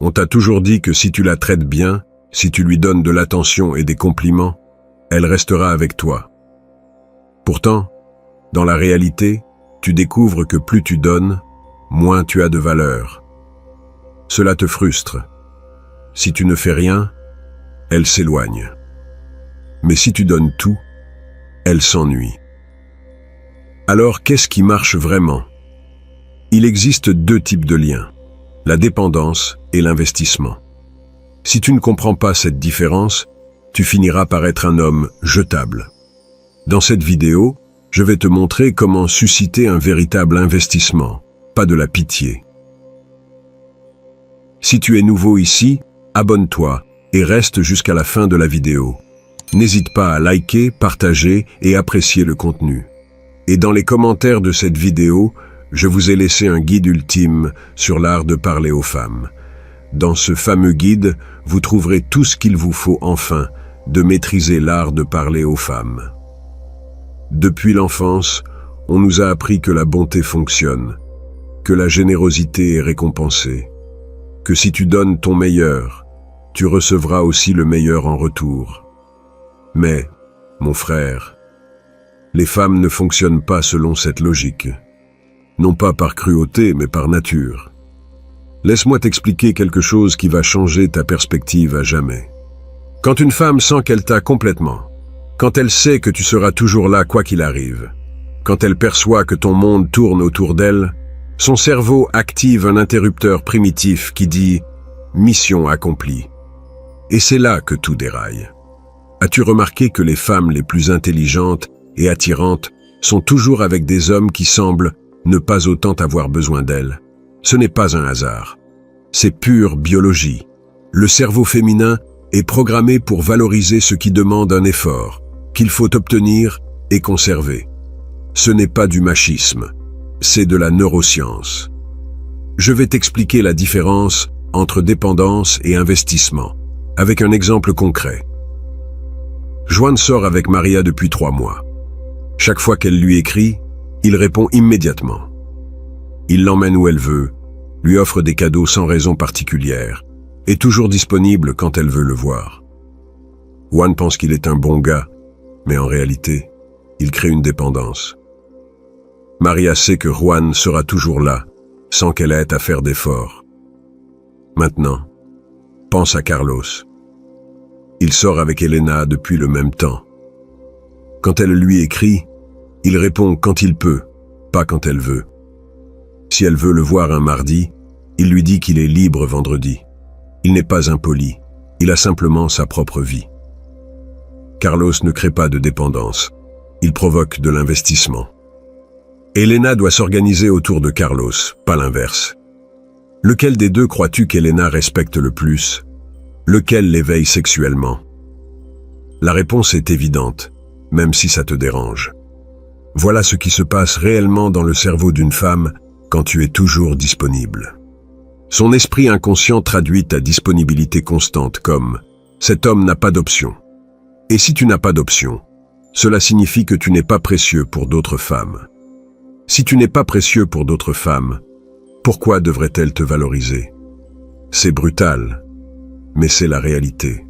On t'a toujours dit que si tu la traites bien, si tu lui donnes de l'attention et des compliments, elle restera avec toi. Pourtant, dans la réalité, tu découvres que plus tu donnes, moins tu as de valeur. Cela te frustre. Si tu ne fais rien, elle s'éloigne. Mais si tu donnes tout, elle s'ennuie. Alors, qu'est-ce qui marche vraiment? Il existe deux types de liens, la dépendance et l'investissement. Si tu ne comprends pas cette différence, tu finiras par être un homme jetable. Dans cette vidéo, je vais te montrer comment susciter un véritable investissement, pas de la pitié. Si tu es nouveau ici, abonne-toi et reste jusqu'à la fin de la vidéo. N'hésite pas à liker, partager et apprécier le contenu. Et dans les commentaires de cette vidéo, je vous ai laissé un guide ultime sur l'art de parler aux femmes. Dans ce fameux guide, vous trouverez tout ce qu'il vous faut enfin de maîtriser l'art de parler aux femmes. Depuis l'enfance, on nous a appris que la bonté fonctionne, que la générosité est récompensée, que si tu donnes ton meilleur, tu recevras aussi le meilleur en retour. Mais, mon frère, les femmes ne fonctionnent pas selon cette logique. Non pas par cruauté, mais par nature. Laisse-moi t'expliquer quelque chose qui va changer ta perspective à jamais. Quand une femme sent qu'elle t'a complètement, quand elle sait que tu seras toujours là quoi qu'il arrive, quand elle perçoit que ton monde tourne autour d'elle, son cerveau active un interrupteur primitif qui dit « mission accomplie ». Et c'est là que tout déraille. As-tu remarqué que les femmes les plus intelligentes et attirantes sont toujours avec des hommes qui semblent ne pas autant avoir besoin d'elles? Ce n'est pas un hasard. C'est pure biologie. Le cerveau féminin est programmé pour valoriser ce qui demande un effort, qu'il faut obtenir et conserver. Ce n'est pas du machisme, c'est de la neuroscience. Je vais t'expliquer la différence entre dépendance et investissement, avec un exemple concret. Juan sort avec Maria depuis 3 mois. Chaque fois qu'elle lui écrit, il répond immédiatement. Il l'emmène où elle veut, lui offre des cadeaux sans raison particulière, est toujours disponible quand elle veut le voir. Juan pense qu'il est un bon gars, mais en réalité, il crée une dépendance. Maria sait que Juan sera toujours là, sans qu'elle ait à faire d'efforts. Maintenant, pense à Carlos. Il sort avec Elena depuis le même temps. Quand elle lui écrit, il répond quand il peut, pas quand elle veut. Si elle veut le voir un mardi, il lui dit qu'il est libre vendredi. Il n'est pas impoli, il a simplement sa propre vie. Carlos ne crée pas de dépendance, il provoque de l'investissement. Elena doit s'organiser autour de Carlos, pas l'inverse. Lequel des deux crois-tu qu'Elena respecte le plus? Lequel l'éveille sexuellement? La réponse est évidente, même si ça te dérange. Voilà ce qui se passe réellement dans le cerveau d'une femme quand tu es toujours disponible. Son esprit inconscient traduit ta disponibilité constante comme « cet homme n'a pas d'option ». Et si tu n'as pas d'option, cela signifie que tu n'es pas précieux pour d'autres femmes. Si tu n'es pas précieux pour d'autres femmes, pourquoi devrait-elle te valoriser? C'est brutal, mais c'est la réalité.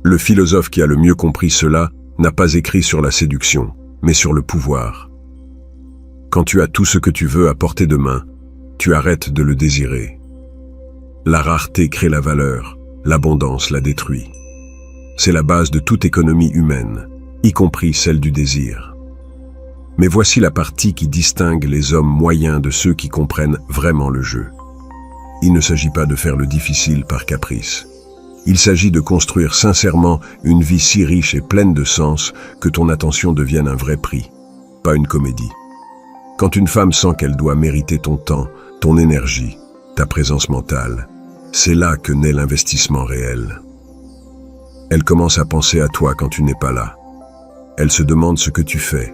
Le philosophe qui a le mieux compris cela n'a pas écrit sur la séduction, mais sur le pouvoir. Quand tu as tout ce que tu veux à portée de main, tu arrêtes de le désirer. La rareté crée la valeur, l'abondance la détruit. C'est la base de toute économie humaine, y compris celle du désir. Mais voici la partie qui distingue les hommes moyens de ceux qui comprennent vraiment le jeu. Il ne s'agit pas de faire le difficile par caprice. Il s'agit de construire sincèrement une vie si riche et pleine de sens que ton attention devienne un vrai prix, pas une comédie. Quand une femme sent qu'elle doit mériter ton temps, ton énergie, ta présence mentale, c'est là que naît l'investissement réel. Elle commence à penser à toi quand tu n'es pas là. Elle se demande ce que tu fais.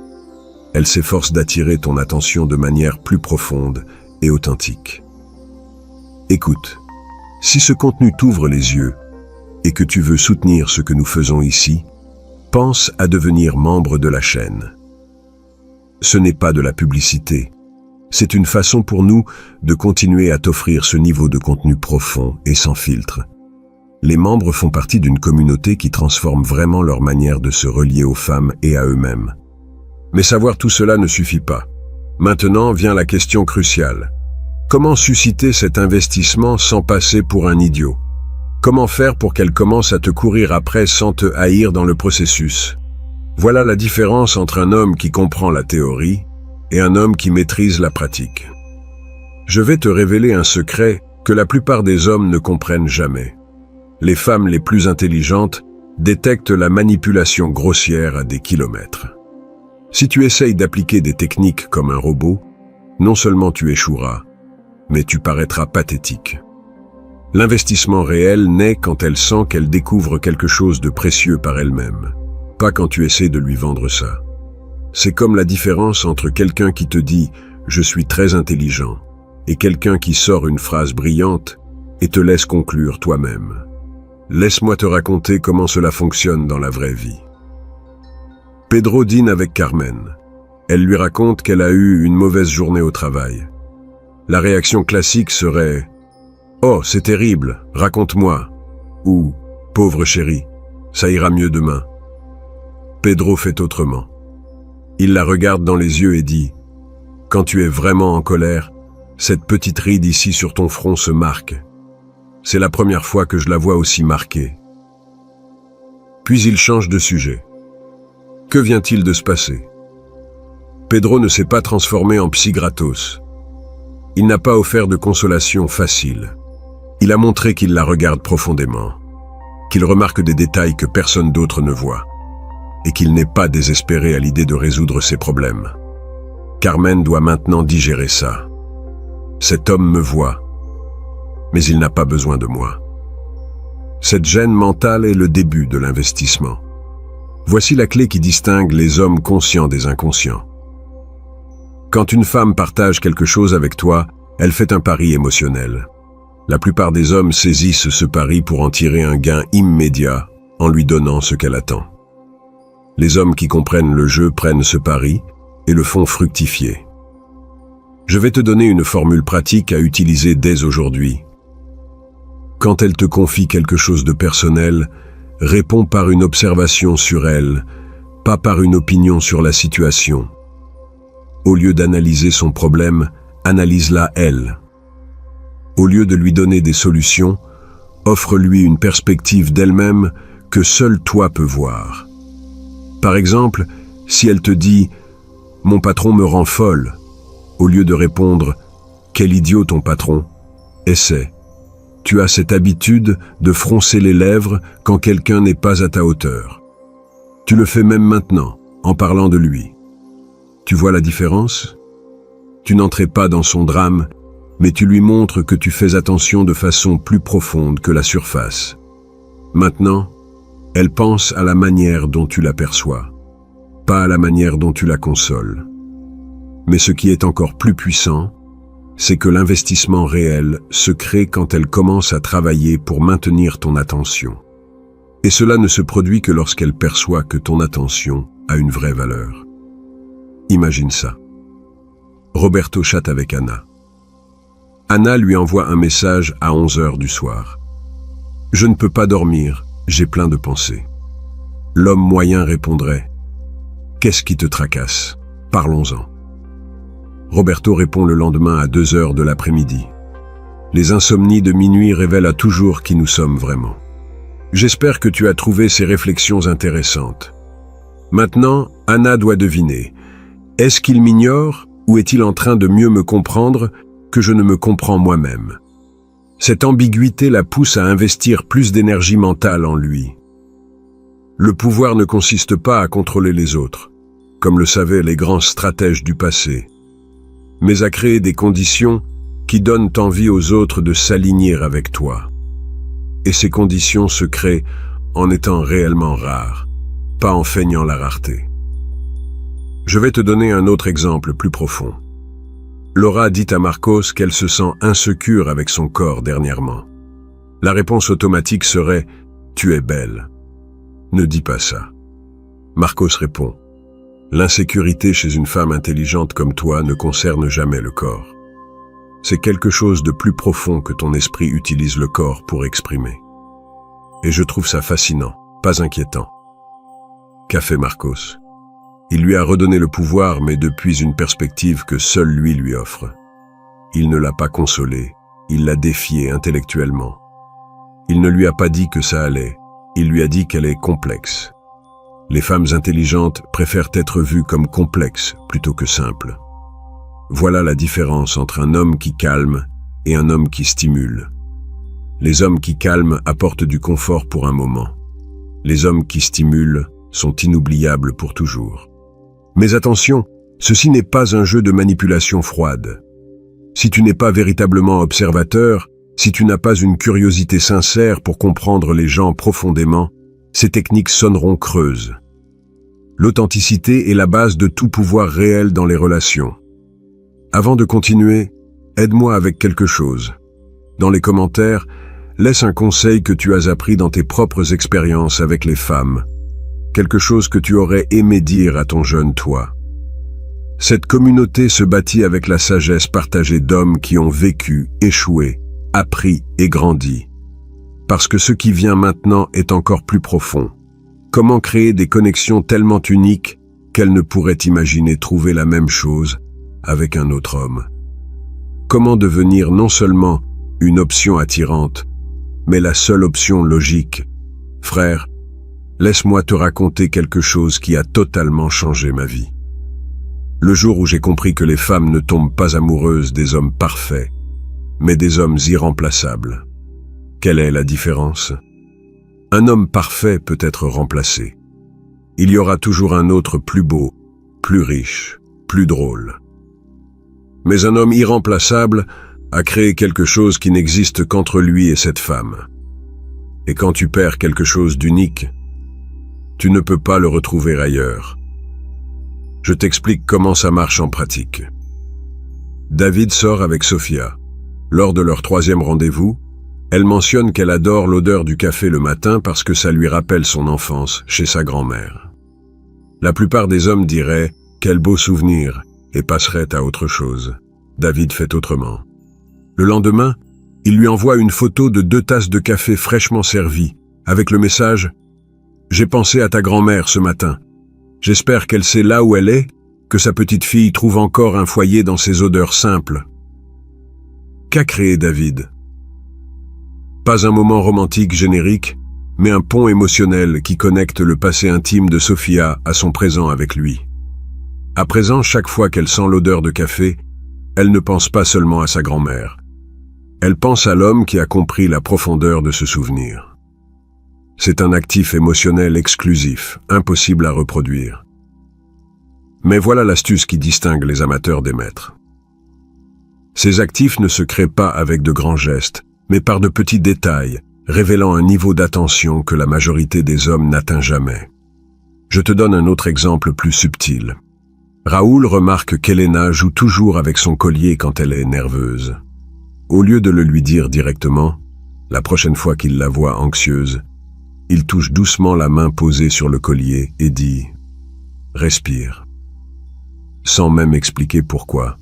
Elle s'efforce d'attirer ton attention de manière plus profonde et authentique. Écoute, si ce contenu t'ouvre les yeux et que tu veux soutenir ce que nous faisons ici, pense à devenir membre de la chaîne. Ce n'est pas de la publicité, C'est une façon pour nous de continuer à t'offrir ce niveau de contenu profond et sans filtre. Les membres font partie d'une communauté qui transforme vraiment leur manière de se relier aux femmes et à eux-mêmes. Mais savoir tout cela ne suffit pas. Maintenant vient la question cruciale. Comment susciter cet investissement sans passer pour un idiot? Comment faire pour qu'elle commence à te courir après sans te haïr dans le processus? Voilà la différence entre un homme qui comprend la théorie et un homme qui maîtrise la pratique. Je vais te révéler un secret que la plupart des hommes ne comprennent jamais. Les femmes les plus intelligentes détectent la manipulation grossière à des kilomètres. Si tu essayes d'appliquer des techniques comme un robot, non seulement tu échoueras, mais tu paraîtras pathétique. L'investissement réel naît quand elle sent qu'elle découvre quelque chose de précieux par elle-même, pas quand tu essaies de lui vendre ça. C'est comme la différence entre quelqu'un qui te dit « je suis très intelligent » et quelqu'un qui sort une phrase brillante et te laisse conclure toi-même. Laisse-moi te raconter comment cela fonctionne dans la vraie vie. Pedro dîne avec Carmen. Elle lui raconte qu'elle a eu une mauvaise journée au travail. La réaction classique serait « Oh, c'est terrible, raconte-moi » ou « Pauvre chérie, ça ira mieux demain ». Pedro fait autrement. Il la regarde dans les yeux et dit « Quand tu es vraiment en colère, cette petite ride ici sur ton front se marque. C'est la première fois que je la vois aussi marquée. » Puis il change de sujet. Que vient-il de se passer? Pedro ne s'est pas transformé en psy gratos. Il n'a pas offert de consolation facile. Il a montré qu'il la regarde profondément, qu'il remarque des détails que personne d'autre ne voit, et qu'il n'est pas désespéré à l'idée de résoudre ses problèmes. Carmen doit maintenant digérer ça. Cet homme me voit, mais il n'a pas besoin de moi. Cette gêne mentale est le début de l'investissement. Voici la clé qui distingue les hommes conscients des inconscients. Quand une femme partage quelque chose avec toi, elle fait un pari émotionnel. La plupart des hommes saisissent ce pari pour en tirer un gain immédiat en lui donnant ce qu'elle attend. Les hommes qui comprennent le jeu prennent ce pari et le font fructifier. Je vais te donner une formule pratique à utiliser dès aujourd'hui. Quand elle te confie quelque chose de personnel, réponds par une observation sur elle, pas par une opinion sur la situation. Au lieu d'analyser son problème, analyse-la elle. Au lieu de lui donner des solutions, offre-lui une perspective d'elle-même que seul toi peux voir. Par exemple, si elle te dit « Mon patron me rend folle », au lieu de répondre « Quel idiot ton patron », essaie. Tu as cette habitude de froncer les lèvres quand quelqu'un n'est pas à ta hauteur. Tu le fais même maintenant, en parlant de lui. Tu vois la différence? Tu n'entrais pas dans son drame, mais tu lui montres que tu fais attention de façon plus profonde que la surface. Maintenant, elle pense à la manière dont tu l'aperçois, pas à la manière dont tu la consoles. Mais ce qui est encore plus puissant, c'est que l'investissement réel se crée quand elle commence à travailler pour maintenir ton attention. Et cela ne se produit que lorsqu'elle perçoit que ton attention a une vraie valeur. Imagine ça. Roberto chatte avec Anna. Anna lui envoie un message à 11 heures du soir. « Je ne peux pas dormir, j'ai plein de pensées. » L'homme moyen répondrait « Qu'est-ce qui te tracasse? Parlons-en. » Roberto répond le lendemain à 2 heures de l'après-midi. Les insomnies de minuit révèlent à toujours qui nous sommes vraiment. J'espère que tu as trouvé ces réflexions intéressantes. Maintenant, Anna doit deviner. Est-ce qu'il m'ignore ou est-il en train de mieux me comprendre que je ne me comprends moi-même? Cette ambiguïté la pousse à investir plus d'énergie mentale en lui. Le pouvoir ne consiste pas à contrôler les autres, comme le savaient les grands stratèges du passé, mais à créer des conditions qui donnent envie aux autres de s'aligner avec toi. Et ces conditions se créent en étant réellement rares, pas en feignant la rareté. Je vais te donner un autre exemple plus profond. Laura dit à Marcos qu'elle se sent insécure avec son corps dernièrement. La réponse automatique serait « Tu es belle ». Ne dis pas ça. Marcos répond L'insécurité chez une femme intelligente comme toi ne concerne jamais le corps. C'est quelque chose de plus profond que ton esprit utilise le corps pour exprimer. Et je trouve ça fascinant, pas inquiétant. Qu'a fait Marcos? Il lui a redonné le pouvoir, mais depuis une perspective que seul lui offre. Il ne l'a pas consolée, il l'a défiée intellectuellement. Il ne lui a pas dit que ça allait, il lui a dit qu'elle est complexe. Les femmes intelligentes préfèrent être vues comme complexes plutôt que simples. Voilà la différence entre un homme qui calme et un homme qui stimule. Les hommes qui calment apportent du confort pour un moment. Les hommes qui stimulent sont inoubliables pour toujours. Mais attention, ceci n'est pas un jeu de manipulation froide. Si tu n'es pas véritablement observateur, si tu n'as pas une curiosité sincère pour comprendre les gens profondément, ces techniques sonneront creuses. L'authenticité est la base de tout pouvoir réel dans les relations. Avant de continuer, aide-moi avec quelque chose. Dans les commentaires, laisse un conseil que tu as appris dans tes propres expériences avec les femmes. Quelque chose que tu aurais aimé dire à ton jeune toi. Cette communauté se bâtit avec la sagesse partagée d'hommes qui ont vécu, échoué, appris et grandi. Parce que ce qui vient maintenant est encore plus profond. Comment créer des connexions tellement uniques qu'elles ne pourraient imaginer trouver la même chose avec un autre homme? Comment devenir non seulement une option attirante, mais la seule option logique? Frère, laisse-moi te raconter quelque chose qui a totalement changé ma vie. Le jour où j'ai compris que les femmes ne tombent pas amoureuses des hommes parfaits, mais des hommes irremplaçables. Quelle est la différence? Un homme parfait peut être remplacé. Il y aura toujours un autre plus beau, plus riche, plus drôle. Mais un homme irremplaçable a créé quelque chose qui n'existe qu'entre lui et cette femme. Et quand tu perds quelque chose d'unique, tu ne peux pas le retrouver ailleurs. Je t'explique comment ça marche en pratique. David sort avec Sofia. Lors de leur 3e rendez-vous, elle mentionne qu'elle adore l'odeur du café le matin parce que ça lui rappelle son enfance chez sa grand-mère. La plupart des hommes diraient « quel beau souvenir » et passeraient à autre chose. David fait autrement. Le lendemain, il lui envoie une photo de 2 tasses de café fraîchement servies, avec le message « J'ai pensé à ta grand-mère ce matin. J'espère qu'elle sait là où elle est, que sa petite fille trouve encore un foyer dans ses odeurs simples. » Qu'a créé David? Pas un moment romantique générique, mais un pont émotionnel qui connecte le passé intime de Sofia à son présent avec lui. À présent, chaque fois qu'elle sent l'odeur de café, elle ne pense pas seulement à sa grand-mère. Elle pense à l'homme qui a compris la profondeur de ce souvenir. C'est un actif émotionnel exclusif, impossible à reproduire. Mais voilà l'astuce qui distingue les amateurs des maîtres. Ces actifs ne se créent pas avec de grands gestes, mais par de petits détails, révélant un niveau d'attention que la majorité des hommes n'atteint jamais. Je te donne un autre exemple plus subtil. Raoul remarque qu'Elena joue toujours avec son collier quand elle est nerveuse. Au lieu de le lui dire directement, la prochaine fois qu'il la voit anxieuse, il touche doucement la main posée sur le collier et dit « Respire », sans même expliquer pourquoi.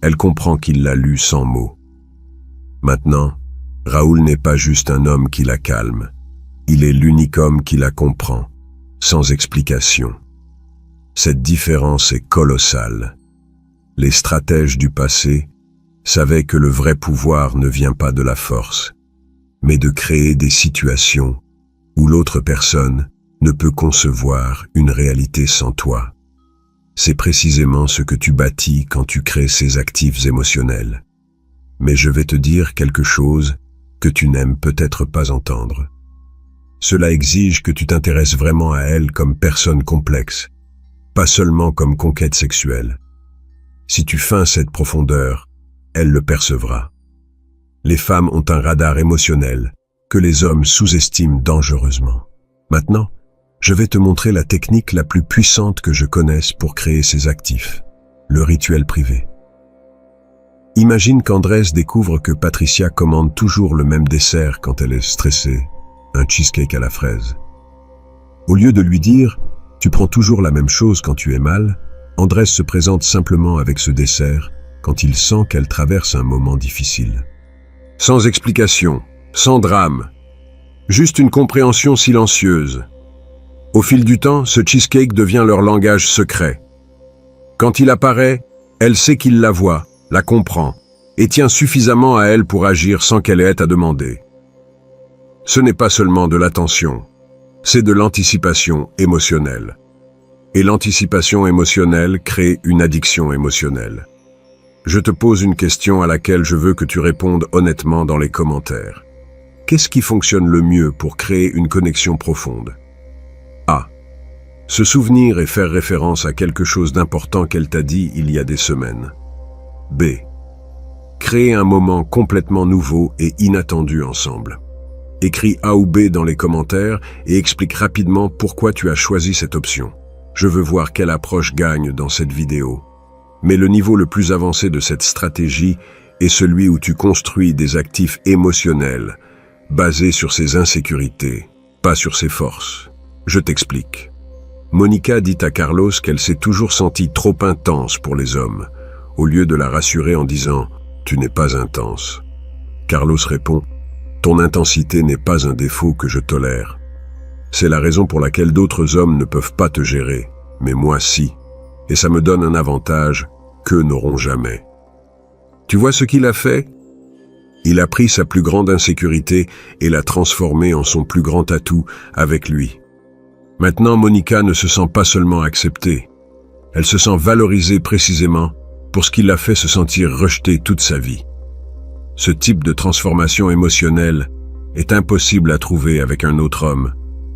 Elle comprend qu'il l'a lu sans mots. Maintenant, Raoul n'est pas juste un homme qui la calme, il est l'unique homme qui la comprend, sans explication. Cette différence est colossale. Les stratèges du passé savaient que le vrai pouvoir ne vient pas de la force, mais de créer des situations où l'autre personne ne peut concevoir une réalité sans toi. C'est précisément ce que tu bâtis quand tu crées ces actifs émotionnels. Mais je vais te dire quelque chose que tu n'aimes peut-être pas entendre. Cela exige que tu t'intéresses vraiment à elle comme personne complexe, pas seulement comme conquête sexuelle. Si tu feins cette profondeur, elle le percevra. Les femmes ont un radar émotionnel que les hommes sous-estiment dangereusement. Maintenant, je vais te montrer la technique la plus puissante que je connaisse pour créer ces actifs, le rituel privé. Imagine qu'Andrés découvre que Patricia commande toujours le même dessert quand elle est stressée, un cheesecake à la fraise. Au lieu de lui dire Tu prends toujours la même chose quand tu es mal. Andrés se présente simplement avec ce dessert quand il sent qu'elle traverse un moment difficile. Sans explication, sans drame, juste une compréhension silencieuse. Au fil du temps, ce cheesecake devient leur langage secret. Quand il apparaît, elle sait qu'il la voit, la comprend, et tient suffisamment à elle pour agir sans qu'elle ait à demander. Ce n'est pas seulement de l'attention, c'est de l'anticipation émotionnelle. Et l'anticipation émotionnelle crée une addiction émotionnelle. Je te pose une question à laquelle je veux que tu répondes honnêtement dans les commentaires. Qu'est-ce qui fonctionne le mieux pour créer une connexion profonde? A. Se souvenir et faire référence à quelque chose d'important qu'elle t'a dit il y a des semaines. B. Créer un moment complètement nouveau et inattendu ensemble. Écris A ou B dans les commentaires et explique rapidement pourquoi tu as choisi cette option. Je veux voir quelle approche gagne dans cette vidéo. Mais le niveau le plus avancé de cette stratégie est celui où tu construis des actifs émotionnels basés sur ses insécurités, pas sur ses forces. Je t'explique. Monica dit à Carlos qu'elle s'est toujours sentie trop intense pour les hommes, au lieu de la rassurer en disant « Tu n'es pas intense ». Carlos répond « Ton intensité n'est pas un défaut que je tolère. C'est la raison pour laquelle d'autres hommes ne peuvent pas te gérer, mais moi si. Et ça me donne un avantage qu'eux n'auront jamais. » Tu vois ce qu'il a fait? Il a pris sa plus grande insécurité et l'a transformée en son plus grand atout avec lui. Maintenant, Monica ne se sent pas seulement acceptée. Elle se sent valorisée précisément pour ce qui l'a fait se sentir rejetée toute sa vie. Ce type de transformation émotionnelle est impossible à trouver avec un autre homme,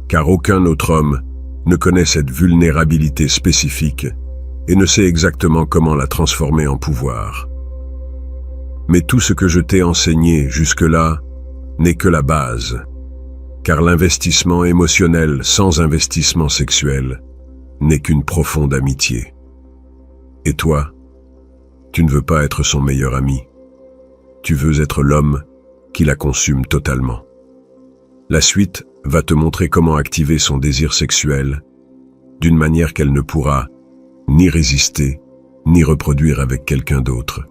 car aucun autre homme ne connaît cette vulnérabilité spécifique et ne sait exactement comment la transformer en pouvoir. Mais tout ce que je t'ai enseigné jusque-là n'est que la base, car l'investissement émotionnel sans investissement sexuel n'est qu'une profonde amitié. Et toi, tu ne veux pas être son meilleur ami. Tu veux être l'homme qui la consume totalement. La suite va te montrer comment activer son désir sexuel d'une manière qu'elle ne pourra ni résister, ni reproduire avec quelqu'un d'autre.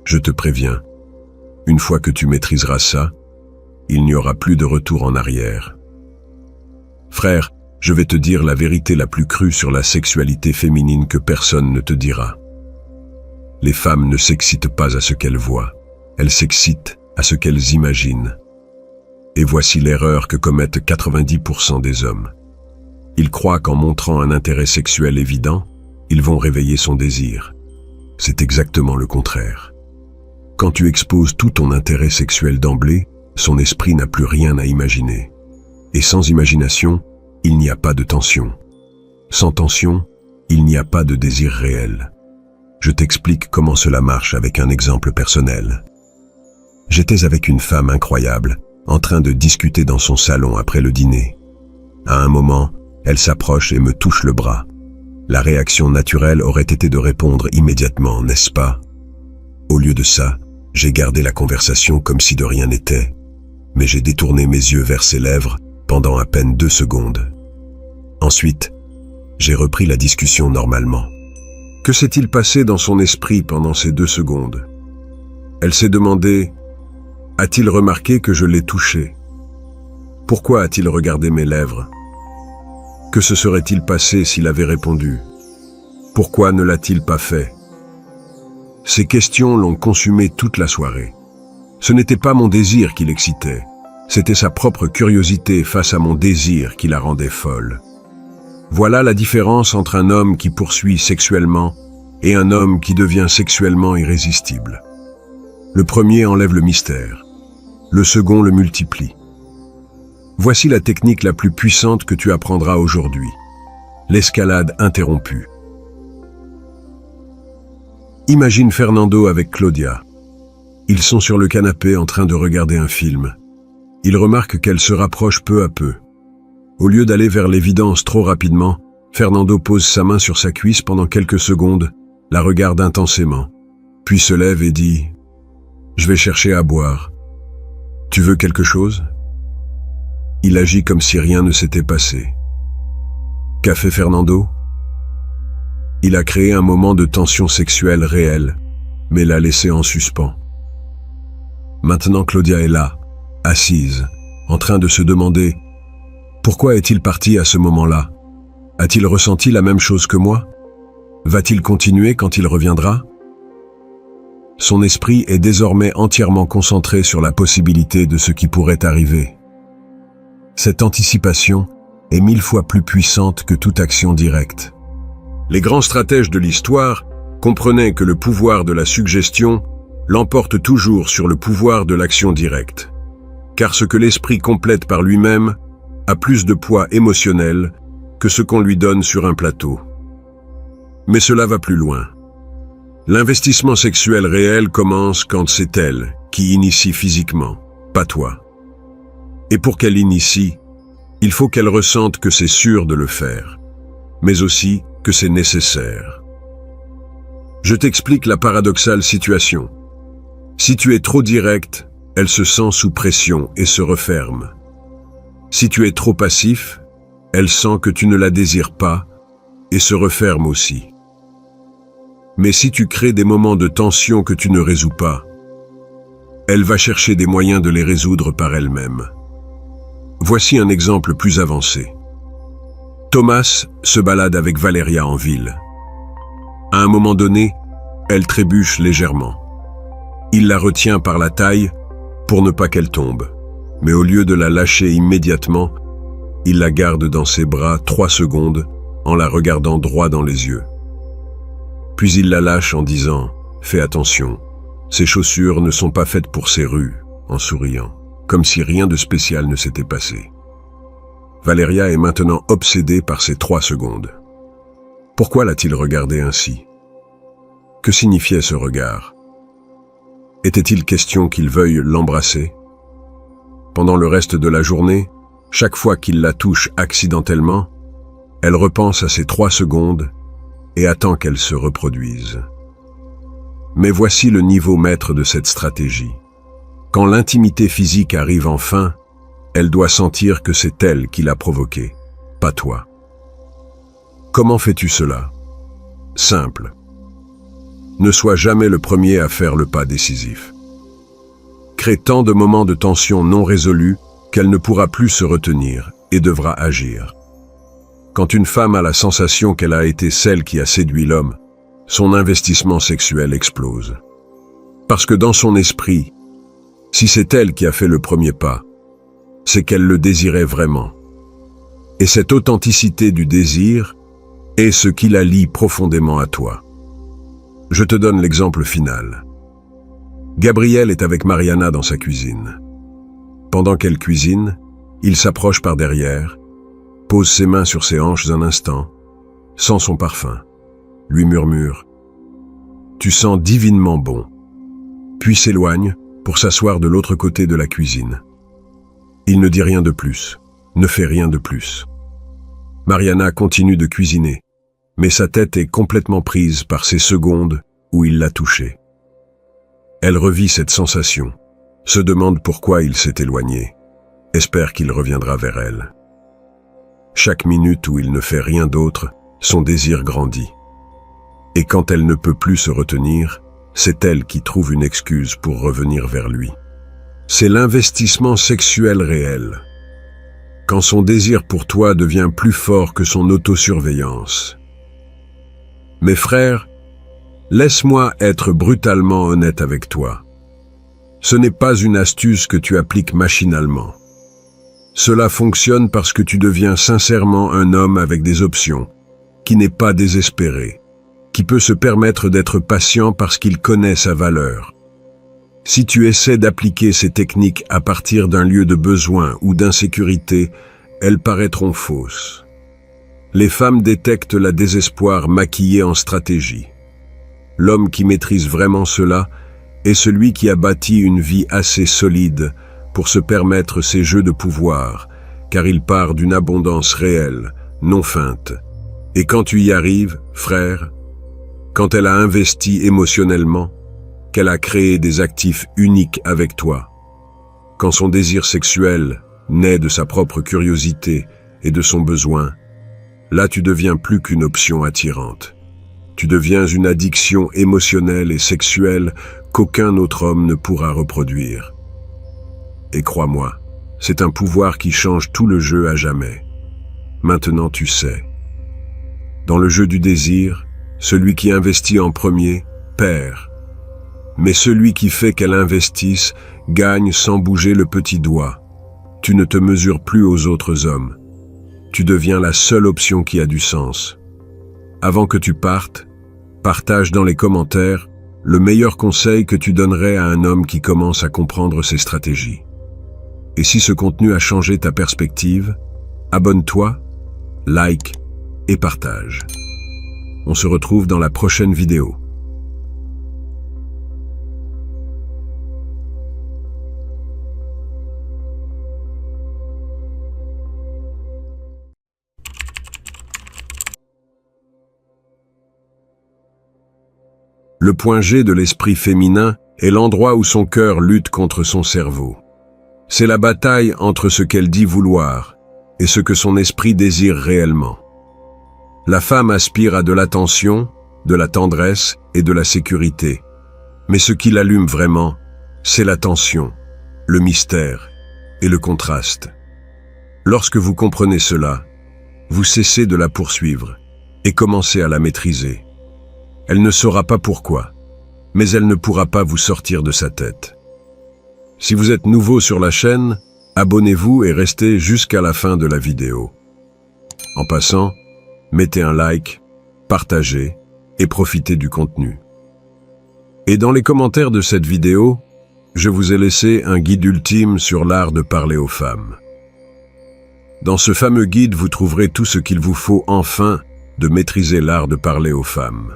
Je te préviens, une fois que tu maîtriseras ça, il n'y aura plus de retour en arrière. Frère, je vais te dire la vérité la plus crue sur la sexualité féminine que personne ne te dira. Les femmes ne s'excitent pas à ce qu'elles voient, elles s'excitent à ce qu'elles imaginent. Et voici l'erreur que commettent 90% des hommes. Ils croient qu'en montrant un intérêt sexuel évident, ils vont réveiller son désir. C'est exactement le contraire. Quand tu exposes tout ton intérêt sexuel d'emblée, son esprit n'a plus rien à imaginer. Et sans imagination, il n'y a pas de tension. Sans tension, il n'y a pas de désir réel. Je t'explique comment cela marche avec un exemple personnel. J'étais avec une femme incroyable, en train de discuter dans son salon après le dîner. À un moment, elle s'approche et me touche le bras. La réaction naturelle aurait été de répondre immédiatement, n'est-ce pas? Au lieu de ça, j'ai gardé la conversation comme si de rien n'était, mais j'ai détourné mes yeux vers ses lèvres pendant à peine 2 secondes. Ensuite, j'ai repris la discussion normalement. Que s'est-il passé dans son esprit pendant ces 2 secondes? Elle s'est demandé, a-t-il remarqué que je l'ai touché? Pourquoi a-t-il regardé mes lèvres? Que se serait-il passé s'il avait répondu? Pourquoi ne l'a-t-il pas fait? Ces questions l'ont consumé toute la soirée. Ce n'était pas mon désir qui l'excitait, c'était sa propre curiosité face à mon désir qui la rendait folle. Voilà la différence entre un homme qui poursuit sexuellement et un homme qui devient sexuellement irrésistible. Le premier enlève le mystère, le second le multiplie. Voici la technique la plus puissante que tu apprendras aujourd'hui. L'escalade interrompue. Imagine Fernando avec Claudia. Ils sont sur le canapé en train de regarder un film. Il remarque qu'elle se rapproche peu à peu. Au lieu d'aller vers l'évidence trop rapidement, Fernando pose sa main sur sa cuisse pendant quelques secondes, la regarde intensément, puis se lève et dit « Je vais chercher à boire. Tu veux quelque chose ?» Il agit comme si rien ne s'était passé. Qu'a fait Fernando? Il a créé un moment de tension sexuelle réelle, mais l'a laissé en suspens. Maintenant Claudia est là, assise, en train de se demander « Pourquoi est-il parti à ce moment-là? A-t-il ressenti la même chose que moi? Va-t-il continuer quand il reviendra ?» Son esprit est désormais entièrement concentré sur la possibilité de ce qui pourrait arriver. Cette anticipation est 1000 fois plus puissante que toute action directe. Les grands stratèges de l'histoire comprenaient que le pouvoir de la suggestion l'emporte toujours sur le pouvoir de l'action directe, car ce que l'esprit complète par lui-même a plus de poids émotionnel que ce qu'on lui donne sur un plateau. Mais cela va plus loin. L'investissement sexuel réel commence quand c'est elle qui initie physiquement, pas toi. Et pour qu'elle initie, il faut qu'elle ressente que c'est sûr de le faire, mais aussi que c'est nécessaire. Je t'explique la paradoxale situation. Si tu es trop direct, elle se sent sous pression et se referme. Si tu es trop passif, elle sent que tu ne la désires pas et se referme aussi. Mais si tu crées des moments de tension que tu ne résous pas, elle va chercher des moyens de les résoudre par elle-même. Voici un exemple plus avancé. Thomas se balade avec Valeria en ville. À un moment donné, elle trébuche légèrement. Il la retient par la taille pour ne pas qu'elle tombe, mais au lieu de la lâcher immédiatement, il la garde dans ses bras 3 secondes en la regardant droit dans les yeux. Puis il la lâche en disant « Fais attention, ces chaussures ne sont pas faites pour ces rues », en souriant, comme si rien de spécial ne s'était passé. Valeria est maintenant obsédée par ces 3 secondes. Pourquoi l'a-t-il regardée ainsi? Que signifiait ce regard? Était-il question qu'il veuille l'embrasser? Pendant le reste de la journée, chaque fois qu'il la touche accidentellement, elle repense à ces 3 secondes et attend qu'elles se reproduisent. Mais voici le niveau maître de cette stratégie. Quand l'intimité physique arrive enfin, elle doit sentir que c'est elle qui l'a provoqué, pas toi. Comment fais-tu cela? Simple. Ne sois jamais le premier à faire le pas décisif. Crée tant de moments de tension non résolus qu'elle ne pourra plus se retenir et devra agir. Quand une femme a la sensation qu'elle a été celle qui a séduit l'homme, son investissement sexuel explose. Parce que dans son esprit, si c'est elle qui a fait le premier pas, c'est qu'elle le désirait vraiment. Et cette authenticité du désir est ce qui la lie profondément à toi. Je te donne l'exemple final. Gabriel est avec Mariana dans sa cuisine. Pendant qu'elle cuisine, il s'approche par derrière, pose ses mains sur ses hanches un instant, sent son parfum, lui murmure « Tu sens divinement bon », puis s'éloigne pour s'asseoir de l'autre côté de la cuisine. Il ne dit rien de plus, ne fait rien de plus. Mariana continue de cuisiner, mais sa tête est complètement prise par ces secondes où il l'a touchée. Elle revit cette sensation, se demande pourquoi il s'est éloigné, espère qu'il reviendra vers elle. Chaque minute où il ne fait rien d'autre, son désir grandit. Et quand elle ne peut plus se retenir, c'est elle qui trouve une excuse pour revenir vers lui. C'est l'investissement sexuel réel. Quand son désir pour toi devient plus fort que son autosurveillance. Mes frères, laisse-moi être brutalement honnête avec toi. Ce n'est pas une astuce que tu appliques machinalement. Cela fonctionne parce que tu deviens sincèrement un homme avec des options, qui n'est pas désespéré, qui peut se permettre d'être patient parce qu'il connaît sa valeur. Si tu essaies d'appliquer ces techniques à partir d'un lieu de besoin ou d'insécurité, elles paraîtront fausses. Les femmes détectent la désespoir maquillée en stratégie. L'homme qui maîtrise vraiment cela est celui qui a bâti une vie assez solide pour se permettre ces jeux de pouvoir, car il part d'une abondance réelle, non feinte. Et quand tu y arrives, frère, quand elle a investi émotionnellement, qu'elle a créé des actifs uniques avec toi, quand son désir sexuel naît de sa propre curiosité et de son besoin, Là, tu deviens plus qu'une option attirante. Tu deviens une addiction émotionnelle et sexuelle qu'aucun autre homme ne pourra reproduire. Et crois-moi, c'est un pouvoir qui change tout le jeu à jamais. Maintenant tu sais. Dans le jeu du désir, celui qui investit en premier perd. Mais celui qui fait qu'elle investisse gagne sans bouger le petit doigt. Tu ne te mesures plus aux autres hommes. Tu deviens la seule option qui a du sens. Avant que tu partes, partage dans les commentaires le meilleur conseil que tu donnerais à un homme qui commence à comprendre ses stratégies. Et si ce contenu a changé ta perspective, abonne-toi, like et partage. On se retrouve dans la prochaine vidéo. Le point G de l'esprit féminin est l'endroit où son cœur lutte contre son cerveau. C'est la bataille entre ce qu'elle dit vouloir et ce que son esprit désire réellement. La femme aspire à de l'attention, de la tendresse et de la sécurité. Mais ce qui l'allume vraiment, c'est la tension, le mystère et le contraste. Lorsque vous comprenez cela, vous cessez de la poursuivre et commencez à la maîtriser. Elle ne saura pas pourquoi, mais elle ne pourra pas vous sortir de sa tête. Si vous êtes nouveau sur la chaîne, abonnez-vous et restez jusqu'à la fin de la vidéo. En passant, mettez un like, partagez et profitez du contenu. Et dans les commentaires de cette vidéo, je vous ai laissé un guide ultime sur l'art de parler aux femmes. Dans ce fameux guide, vous trouverez tout ce qu'il vous faut enfin de maîtriser l'art de parler aux femmes.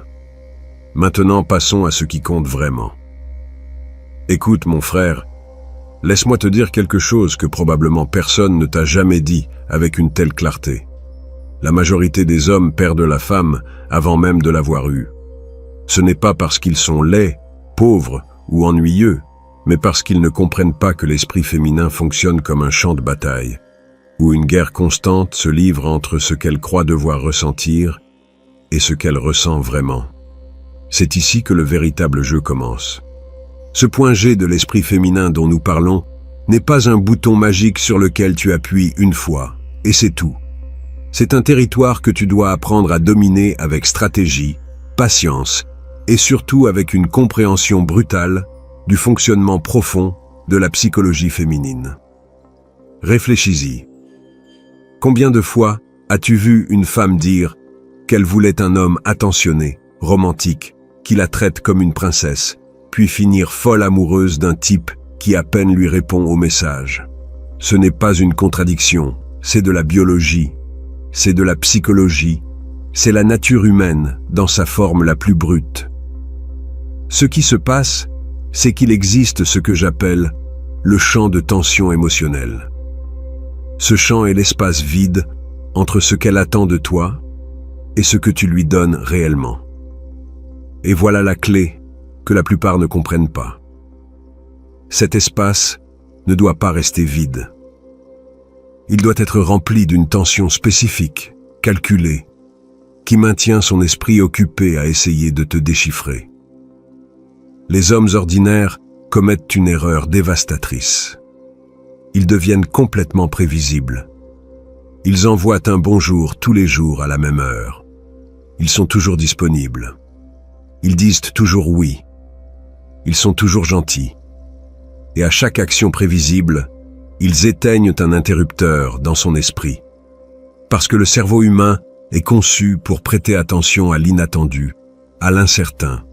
Maintenant, passons à ce qui compte vraiment. Écoute, mon frère, laisse-moi te dire quelque chose que probablement personne ne t'a jamais dit avec une telle clarté. La majorité des hommes perdent la femme avant même de l'avoir eue. Ce n'est pas parce qu'ils sont laids, pauvres ou ennuyeux, mais parce qu'ils ne comprennent pas que l'esprit féminin fonctionne comme un champ de bataille, où une guerre constante se livre entre ce qu'elle croit devoir ressentir et ce qu'elle ressent vraiment. C'est ici que le véritable jeu commence. Ce point G de l'esprit féminin dont nous parlons n'est pas un bouton magique sur lequel tu appuies une fois, et c'est tout. C'est un territoire que tu dois apprendre à dominer avec stratégie, patience, et surtout avec une compréhension brutale du fonctionnement profond de la psychologie féminine. Réfléchis-y. Combien de fois as-tu vu une femme dire qu'elle voulait un homme attentionné, romantique, qui la traite comme une princesse, puis finir folle amoureuse d'un type qui à peine lui répond au message? Ce n'est pas une contradiction, c'est de la biologie, c'est de la psychologie, c'est la nature humaine dans sa forme la plus brute. Ce qui se passe, c'est qu'il existe ce que j'appelle le champ de tension émotionnelle. Ce champ est l'espace vide entre ce qu'elle attend de toi et ce que tu lui donnes réellement. Et voilà la clé que la plupart ne comprennent pas. Cet espace ne doit pas rester vide. Il doit être rempli d'une tension spécifique, calculée, qui maintient son esprit occupé à essayer de te déchiffrer. Les hommes ordinaires commettent une erreur dévastatrice. Ils deviennent complètement prévisibles. Ils envoient un bonjour tous les jours à la même heure. Ils sont toujours disponibles. Ils disent toujours oui. Ils sont toujours gentils. Et à chaque action prévisible, ils éteignent un interrupteur dans son esprit. Parce que le cerveau humain est conçu pour prêter attention à l'inattendu, à l'incertain,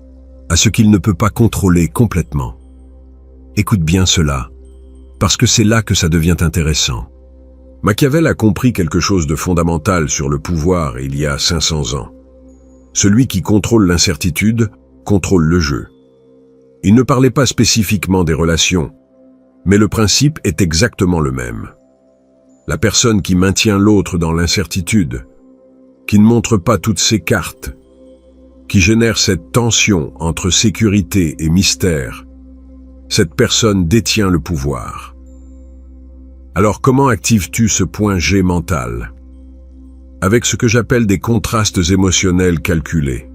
à ce qu'il ne peut pas contrôler complètement. Écoute bien cela, parce que c'est là que ça devient intéressant. Machiavel a compris quelque chose de fondamental sur le pouvoir il y a 500 ans. Celui qui contrôle l'incertitude contrôle le jeu. Il ne parlait pas spécifiquement des relations, mais le principe est exactement le même. La personne qui maintient l'autre dans l'incertitude, qui ne montre pas toutes ses cartes, qui génère cette tension entre sécurité et mystère, cette personne détient le pouvoir. Alors comment actives-tu ce point G mental? avec ce que j'appelle des contrastes émotionnels calculés.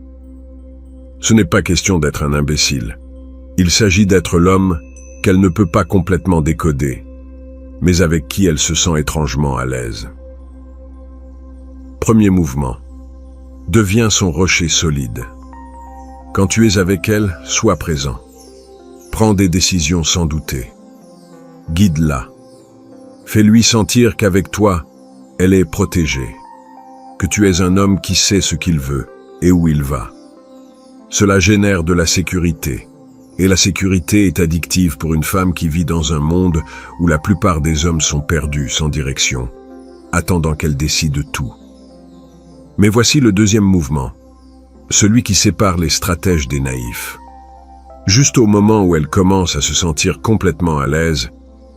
Ce n'est pas question d'être un imbécile. Il s'agit d'être l'homme qu'elle ne peut pas complètement décoder, mais avec qui elle se sent étrangement à l'aise. Premier mouvement. Deviens son rocher solide. Quand tu es avec elle, sois présent. Prends des décisions sans douter. Guide-la. Fais-lui sentir qu'avec toi, elle est protégée. Que tu es un homme qui sait ce qu'il veut et où il va. Cela génère de la sécurité. Et la sécurité est addictive pour une femme qui vit dans un monde où la plupart des hommes sont perdus sans direction, attendant qu'elle décide tout. Mais voici le deuxième mouvement, celui qui sépare les stratèges des naïfs. Juste au moment où elle commence à se sentir complètement à l'aise,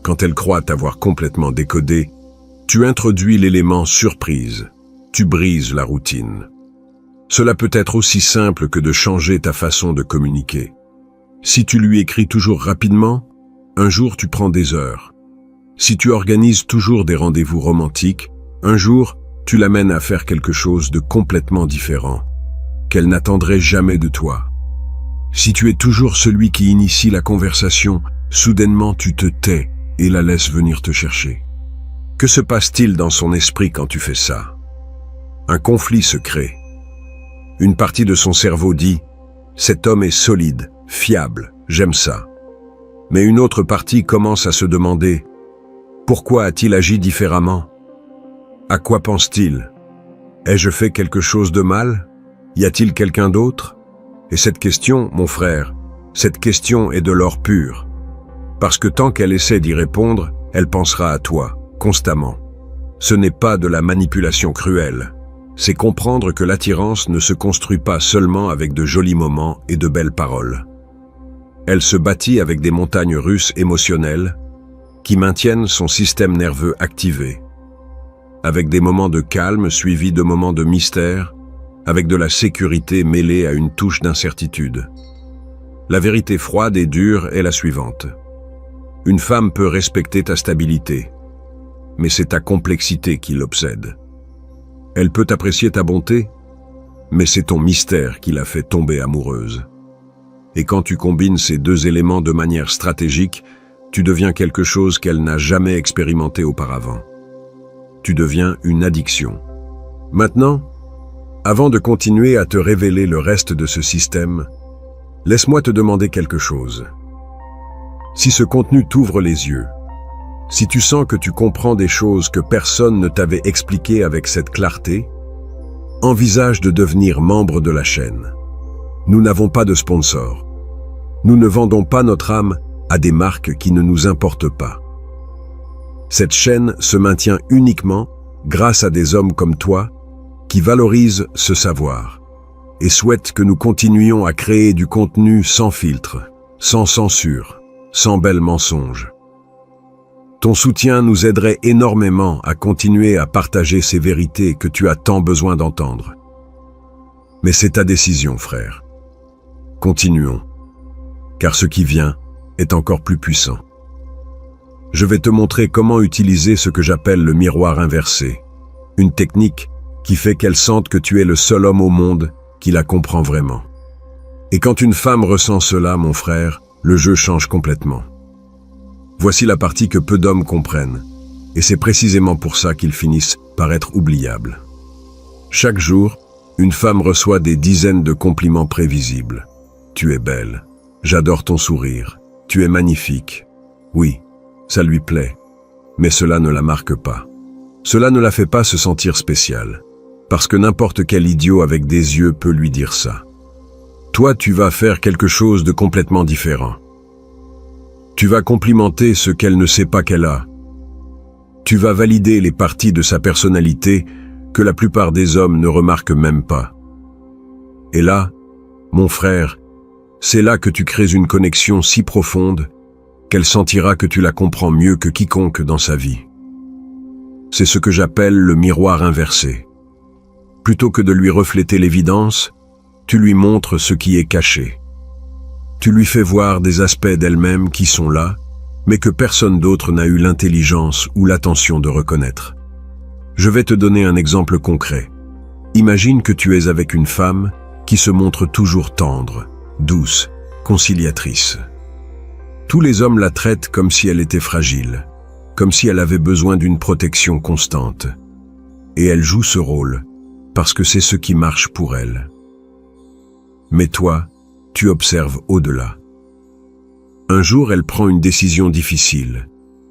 quand elle croit t'avoir complètement décodé, tu introduis l'élément surprise, tu brises la routine. Cela peut être aussi simple que de changer ta façon de communiquer. Si tu lui écris toujours rapidement, un jour tu prends des heures. Si tu organises toujours des rendez-vous romantiques, un jour tu l'amènes à faire quelque chose de complètement différent, qu'elle n'attendrait jamais de toi. Si tu es toujours celui qui initie la conversation, soudainement tu te tais et la laisses venir te chercher. Que se passe-t-il dans son esprit quand tu fais ça? Un conflit se crée. Une partie de son cerveau dit « Cet homme est solide, fiable, j'aime ça ». Mais une autre partie commence à se demander « Pourquoi a-t-il agi différemment? À quoi pense-t-il? Ai-je fait quelque chose de mal? Y a-t-il quelqu'un d'autre ?» Et cette question, mon frère, cette question est de l'or pur. Parce que tant qu'elle essaie d'y répondre, elle pensera à toi, constamment. Ce n'est pas de la manipulation cruelle. C'est comprendre que l'attirance ne se construit pas seulement avec de jolis moments et de belles paroles. Elle se bâtit avec des montagnes russes émotionnelles qui maintiennent son système nerveux activé, avec des moments de calme suivis de moments de mystère, avec de la sécurité mêlée à une touche d'incertitude. La vérité froide et dure est la suivante. Une femme peut respecter ta stabilité, mais c'est ta complexité qui l'obsède. Elle peut apprécier ta bonté, mais c'est ton mystère qui la fait tomber amoureuse. Et quand tu combines ces deux éléments de manière stratégique, tu deviens quelque chose qu'elle n'a jamais expérimenté auparavant. Tu deviens une addiction. Maintenant, avant de continuer à te révéler le reste de ce système, laisse-moi te demander quelque chose. Si ce contenu t'ouvre les yeux, si tu sens que tu comprends des choses que personne ne t'avait expliquées avec cette clarté, envisage de devenir membre de la chaîne. Nous n'avons pas de sponsor. Nous ne vendons pas notre âme à des marques qui ne nous importent pas. Cette chaîne se maintient uniquement grâce à des hommes comme toi qui valorisent ce savoir et souhaitent que nous continuions à créer du contenu sans filtre, sans censure, sans bels mensonges. Ton soutien nous aiderait énormément à continuer à partager ces vérités que tu as tant besoin d'entendre. Mais c'est ta décision, frère. Continuons, car ce qui vient est encore plus puissant. Je vais te montrer comment utiliser ce que j'appelle le miroir inversé, une technique qui fait qu'elle sente que tu es le seul homme au monde qui la comprend vraiment. Et quand une femme ressent cela, mon frère, le jeu change complètement. Voici la partie que peu d'hommes comprennent, et c'est précisément pour ça qu'ils finissent par être oubliables. Chaque jour, une femme reçoit des dizaines de compliments prévisibles. Tu es belle, j'adore ton sourire, tu es magnifique. Oui, ça lui plaît, mais cela ne la marque pas. Cela ne la fait pas se sentir spéciale, parce que n'importe quel idiot avec des yeux peut lui dire ça. Toi, tu vas faire quelque chose de complètement différent. Tu vas complimenter ce qu'elle ne sait pas qu'elle a. Tu vas valider les parties de sa personnalité que la plupart des hommes ne remarquent même pas. Et là, mon frère, c'est là que tu crées une connexion si profonde qu'elle sentira que tu la comprends mieux que quiconque dans sa vie. C'est ce que j'appelle le miroir inversé. Plutôt que de lui refléter l'évidence, tu lui montres ce qui est caché. Tu lui fais voir des aspects d'elle-même qui sont là, mais que personne d'autre n'a eu l'intelligence ou l'attention de reconnaître. Je vais te donner un exemple concret. Imagine que tu es avec une femme qui se montre toujours tendre, douce, conciliatrice. Tous les hommes la traitent comme si elle était fragile, comme si elle avait besoin d'une protection constante. Et elle joue ce rôle, parce que c'est ce qui marche pour elle. Mais toi, tu observes au-delà. Un jour, elle prend une décision difficile.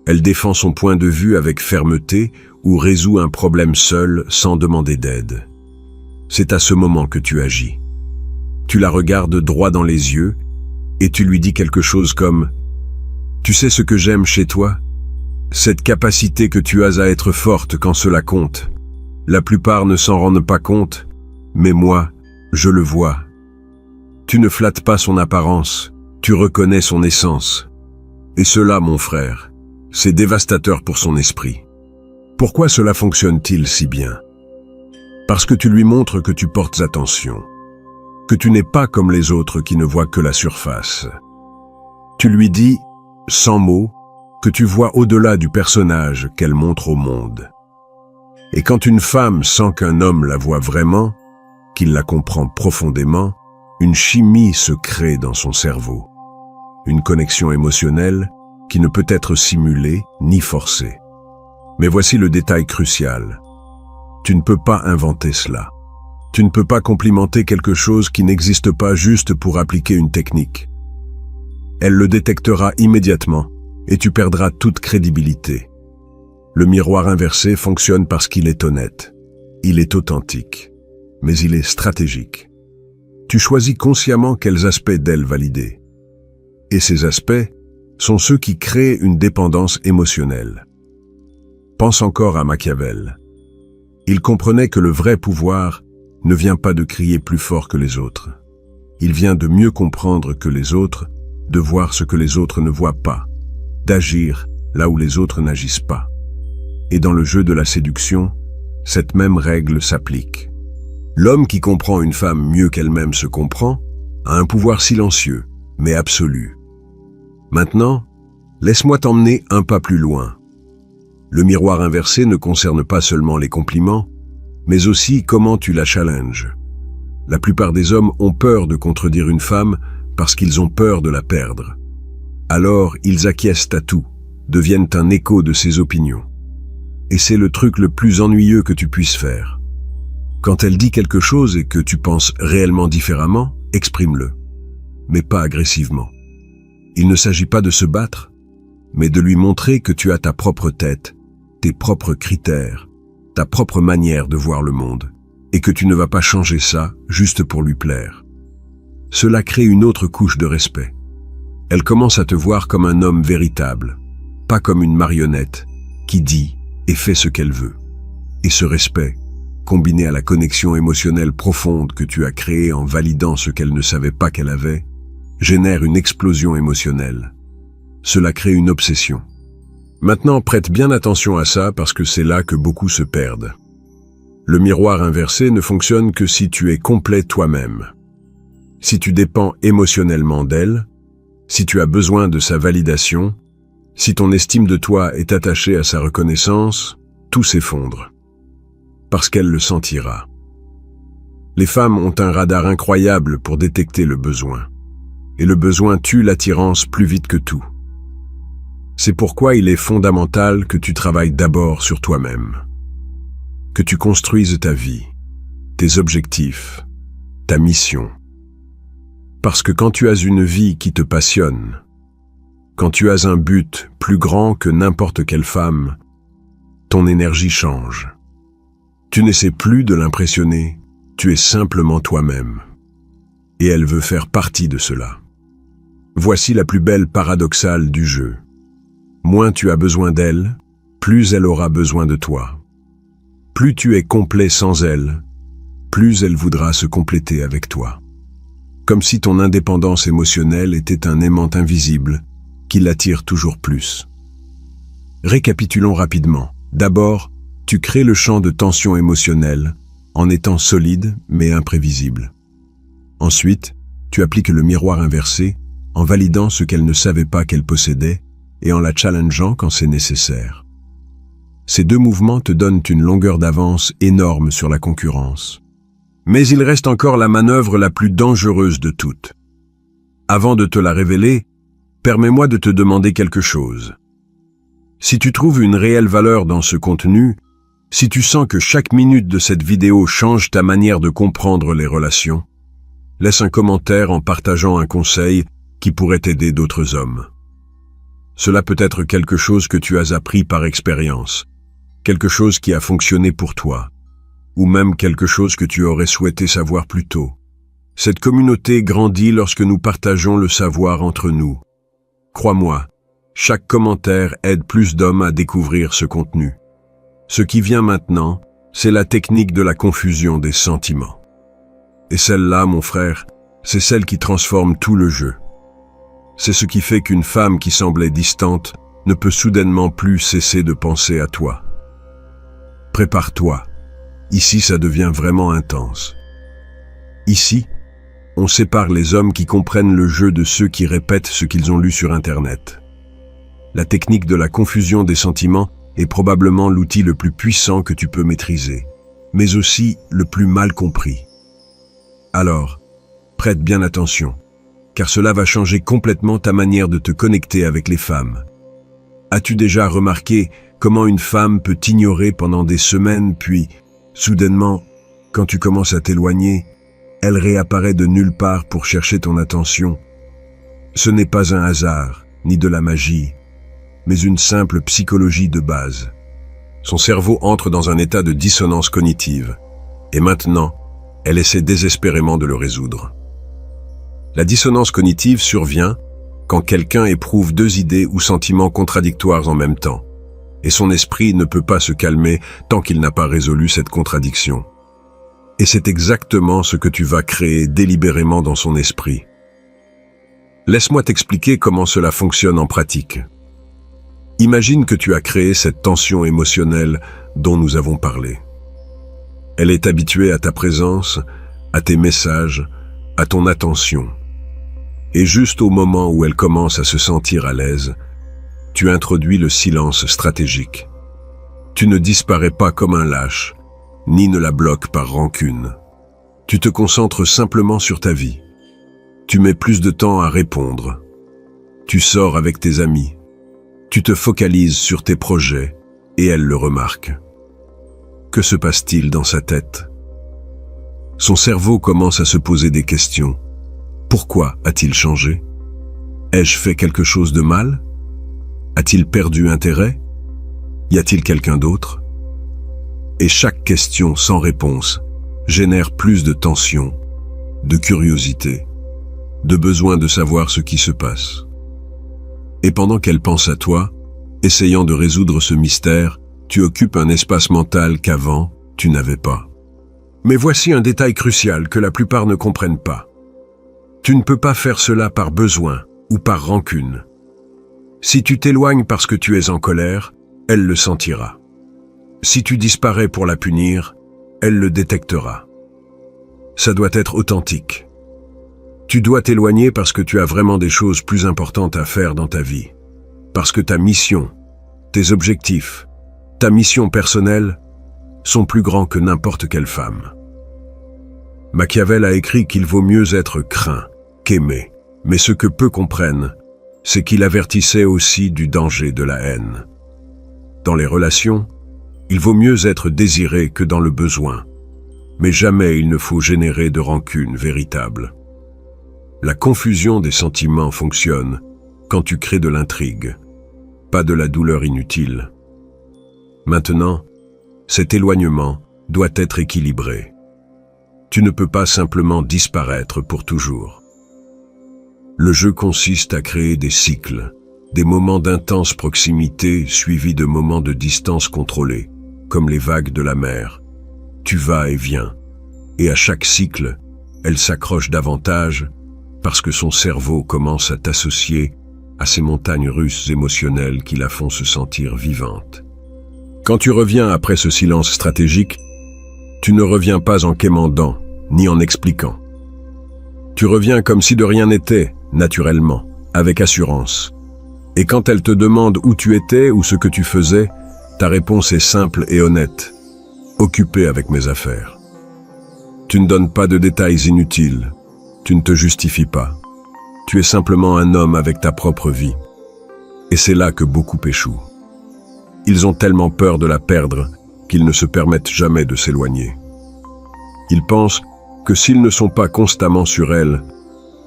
Elle défend son point de vue avec fermeté ou résout un problème seule sans demander d'aide. C'est à ce moment que tu agis. Tu la regardes droit dans les yeux et tu lui dis quelque chose comme « Tu sais ce que j'aime chez toi ? Cette capacité que tu as à être forte quand cela compte. La plupart ne s'en rendent pas compte, mais moi, je le vois. Tu ne flattes pas son apparence, tu reconnais son essence. Et cela, mon frère, c'est dévastateur pour son esprit. Pourquoi cela fonctionne-t-il si bien ? Parce que tu lui montres que tu portes attention, que tu n'es pas comme les autres qui ne voient que la surface. Tu lui dis, sans mots, que tu vois au-delà du personnage qu'elle montre au monde. Et quand une femme sent qu'un homme la voit vraiment, qu'il la comprend profondément, une chimie se crée dans son cerveau. Une connexion émotionnelle qui ne peut être simulée ni forcée. Mais voici le détail crucial. Tu ne peux pas inventer cela. Tu ne peux pas complimenter quelque chose qui n'existe pas juste pour appliquer une technique. Elle le détectera immédiatement et tu perdras toute crédibilité. Le miroir inversé fonctionne parce qu'il est honnête. Il est authentique, mais il est stratégique. Tu choisis consciemment quels aspects d'elle valider. Et ces aspects sont ceux qui créent une dépendance émotionnelle. Pense encore à Machiavel. Il comprenait que le vrai pouvoir ne vient pas de crier plus fort que les autres. Il vient de mieux comprendre que les autres, de voir ce que les autres ne voient pas, d'agir là où les autres n'agissent pas. Et dans le jeu de la séduction, cette même règle s'applique. L'homme qui comprend une femme mieux qu'elle-même se comprend a un pouvoir silencieux, mais absolu. Maintenant, laisse-moi t'emmener un pas plus loin. Le miroir inversé ne concerne pas seulement les compliments, mais aussi comment tu la challenges. La plupart des hommes ont peur de contredire une femme parce qu'ils ont peur de la perdre. Alors, ils acquiescent à tout, deviennent un écho de ses opinions. Et c'est le truc le plus ennuyeux que tu puisses faire. Quand elle dit quelque chose et que tu penses réellement différemment, exprime-le, mais pas agressivement. Il ne s'agit pas de se battre, mais de lui montrer que tu as ta propre tête, tes propres critères, ta propre manière de voir le monde, et que tu ne vas pas changer ça juste pour lui plaire. Cela crée une autre couche de respect. Elle commence à te voir comme un homme véritable, pas comme une marionnette qui dit et fait ce qu'elle veut. Et ce respect, combiné à la connexion émotionnelle profonde que tu as créée en validant ce qu'elle ne savait pas qu'elle avait, génère une explosion émotionnelle. Cela crée une obsession. Maintenant, prête bien attention à ça parce que c'est là que beaucoup se perdent. Le miroir inversé ne fonctionne que si tu es complet toi-même. Si tu dépends émotionnellement d'elle, si tu as besoin de sa validation, si ton estime de toi est attachée à sa reconnaissance, tout s'effondre. Parce qu'elle le sentira. Les femmes ont un radar incroyable pour détecter le besoin. Et le besoin tue l'attirance plus vite que tout. C'est pourquoi il est fondamental que tu travailles d'abord sur toi-même. Que tu construises ta vie, tes objectifs, ta mission. Parce que quand tu as une vie qui te passionne, quand tu as un but plus grand que n'importe quelle femme, ton énergie change. Tu n'essaies plus de l'impressionner, tu es simplement toi-même. Et elle veut faire partie de cela. Voici la plus belle paradoxale du jeu. Moins tu as besoin d'elle, plus elle aura besoin de toi. Plus tu es complet sans elle, plus elle voudra se compléter avec toi. Comme si ton indépendance émotionnelle était un aimant invisible qui l'attire toujours plus. Récapitulons rapidement. D'abord, tu crées le champ de tension émotionnelle en étant solide mais imprévisible. Ensuite, tu appliques le miroir inversé en validant ce qu'elle ne savait pas qu'elle possédait et en la challengeant quand c'est nécessaire. Ces deux mouvements te donnent une longueur d'avance énorme sur la concurrence. Mais il reste encore la manœuvre la plus dangereuse de toutes. Avant de te la révéler, permets-moi de te demander quelque chose. Si tu trouves une réelle valeur dans ce contenu, si tu sens que chaque minute de cette vidéo change ta manière de comprendre les relations, laisse un commentaire en partageant un conseil qui pourrait aider d'autres hommes. Cela peut être quelque chose que tu as appris par expérience, quelque chose qui a fonctionné pour toi, ou même quelque chose que tu aurais souhaité savoir plus tôt. Cette communauté grandit lorsque nous partageons le savoir entre nous. Crois-moi, chaque commentaire aide plus d'hommes à découvrir ce contenu. Ce qui vient maintenant, c'est la technique de la confusion des sentiments. Et celle-là, mon frère, c'est celle qui transforme tout le jeu. C'est ce qui fait qu'une femme qui semblait distante ne peut soudainement plus cesser de penser à toi. Prépare-toi. Ici, ça devient vraiment intense. Ici, on sépare les hommes qui comprennent le jeu de ceux qui répètent ce qu'ils ont lu sur Internet. La technique de la confusion des sentiments est probablement l'outil le plus puissant que tu peux maîtriser, mais aussi le plus mal compris. Alors, prête bien attention, car cela va changer complètement ta manière de te connecter avec les femmes. As-tu déjà remarqué comment une femme peut t'ignorer pendant des semaines, puis, soudainement, quand tu commences à t'éloigner, elle réapparaît de nulle part pour chercher ton attention? Ce n'est pas un hasard, ni de la magie, mais une simple psychologie de base. Son cerveau entre dans un état de dissonance cognitive, et maintenant, elle essaie désespérément de le résoudre. La dissonance cognitive survient quand quelqu'un éprouve deux idées ou sentiments contradictoires en même temps, et son esprit ne peut pas se calmer tant qu'il n'a pas résolu cette contradiction. Et c'est exactement ce que tu vas créer délibérément dans son esprit. Laisse-moi t'expliquer comment cela fonctionne en pratique. Imagine que tu as créé cette tension émotionnelle dont nous avons parlé. Elle est habituée à ta présence, à tes messages, à ton attention. Et juste au moment où elle commence à se sentir à l'aise, tu introduis le silence stratégique. Tu ne disparais pas comme un lâche, ni ne la bloques par rancune. Tu te concentres simplement sur ta vie. Tu mets plus de temps à répondre. Tu sors avec tes amis. Tu te focalises sur tes projets, et elle le remarque. Que se passe-t-il dans sa tête? Son cerveau commence à se poser des questions. Pourquoi a-t-il changé? Ai-je fait quelque chose de mal? A-t-il perdu intérêt? Y a-t-il quelqu'un d'autre? Et chaque question sans réponse génère plus de tension, de curiosité, de besoin de savoir ce qui se passe. Et pendant qu'elle pense à toi, essayant de résoudre ce mystère, tu occupes un espace mental qu'avant, tu n'avais pas. Mais voici un détail crucial que la plupart ne comprennent pas. Tu ne peux pas faire cela par besoin ou par rancune. Si tu t'éloignes parce que tu es en colère, elle le sentira. Si tu disparais pour la punir, elle le détectera. Ça doit être authentique. Tu dois t'éloigner parce que tu as vraiment des choses plus importantes à faire dans ta vie. Parce que ta mission, tes objectifs, ta mission personnelle sont plus grands que n'importe quelle femme. Machiavel a écrit qu'il vaut mieux être craint qu'aimé, mais ce que peu comprennent, c'est qu'il avertissait aussi du danger de la haine. Dans les relations, il vaut mieux être désiré que dans le besoin, mais jamais il ne faut générer de rancune véritable. La confusion des sentiments fonctionne quand tu crées de l'intrigue, pas de la douleur inutile. Maintenant, cet éloignement doit être équilibré. Tu ne peux pas simplement disparaître pour toujours. Le jeu consiste à créer des cycles, des moments d'intense proximité suivis de moments de distance contrôlés, comme les vagues de la mer. Tu vas et viens, et à chaque cycle, elle s'accroche davantage parce que son cerveau commence à t'associer à ces montagnes russes émotionnelles qui la font se sentir vivante. Quand tu reviens après ce silence stratégique, tu ne reviens pas en quémandant, ni en expliquant. Tu reviens comme si de rien n'était, naturellement, avec assurance. Et quand elle te demande où tu étais ou ce que tu faisais, Ta réponse est simple et honnête. Occupé avec mes affaires. Tu ne donnes pas de détails inutiles. Tu ne te justifies pas. Tu es simplement un homme avec ta propre vie. Et c'est là que beaucoup échouent. Ils ont tellement peur de la perdre qu'ils ne se permettent jamais de s'éloigner. Ils pensent que s'ils ne sont pas constamment sur elle,